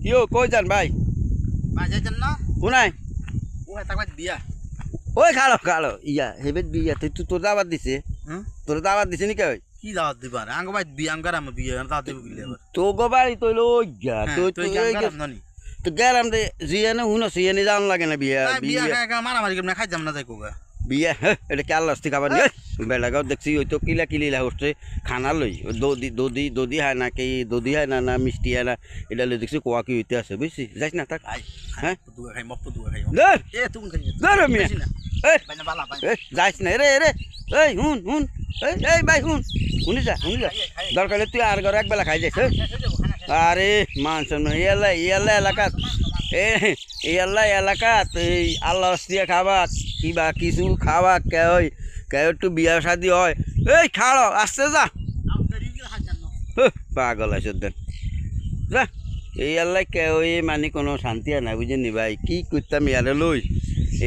কিও কই যান ভাই যাইতেন না কোনায় ও তাকবাদ বিয়া ওই খালো খালো ইয়া হেবেত বিয়া তুই তোর দাবাত দিছে হুম তোর দাবাত দিছে নি কই কি দাওয়াত দিবার আঙ্গ ভাই বিয়া আঙ্গার আমার বিয়া দাওয়াত দিব গিলে এবার তো গো বাড়ি তুই ওই যা তুই তুই তুই আঙ্গার আমদানি তো গেলাম দে জিয়ানে হুনো সিয়ানে জান লাগে না বিয়া বিয়া বিয়া খায় মারামারি করে খাই যাম না যাই কোগা বিয়া এটা কে আল্লাহ খাবার নি বেলাগাও দেখছি ওই তো কিলা কিলিলা হচ্ছে খানা লই দদি হয় না কি দদি হয় না না মিষ্টি হয় না এটা লই দেখছি কোয়া কি হইতে আছে বুঝছি যাইস না থাক হ্যাঁ দুয়া খাই মপ দুয়া খাই ধর এ তুমি খাই ধর মিয়া এই বাইনা বালা বাই যাইস না রে রে এই হুন হুন এই ভাই হুন শুনি যা দরকার হলে তুই আর ঘর এক বেলা খাই যাইস আরে মানুষ ইয়াল্লা এলাকাত ইয়াল্লা এলাকাত এই আল্লাহ দিয়ে খাবা কিবা কিছু খাওয়া কেউ একটু বিয়া শাদি হয় এই খাড়ো আসতে যা পাগল আছে দেন যা এই আল্লাহ কেউ মানে কোনো শান্তি আর নাই বুঝেনি ভাই কি করতাম ইয়ারে লই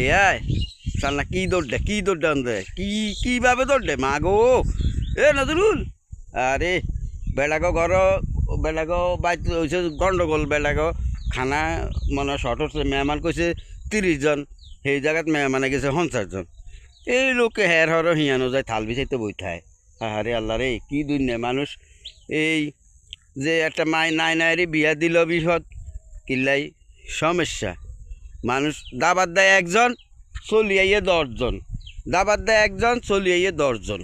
এয়াই সাল্লা কি দৌড় দে কিভাবে দৌড় দে মা গো এ নজরুল আরে বেলাগো বাইতে হয়েছে গন্ডগোল বেলাগো খানা মানে শর্ট হচ্ছে মেহমান কইছে 30 জন সেই জায়গাত মেহমানে গেছে 50 জন এই লোকে হের হর হিয়ানো যায় থাল বিছাইতে বই থায় আরে আল্লাহ রে কি দুনিয়া মানুষ এই যে একটা নাই রে বিয়া দিল বিহত কিল্লাই সমস্যা মানুষ দাবাত দেয় একজন চলিয়ে 10 জন দাবাত দেয় একজন চলিয়ে 10 জন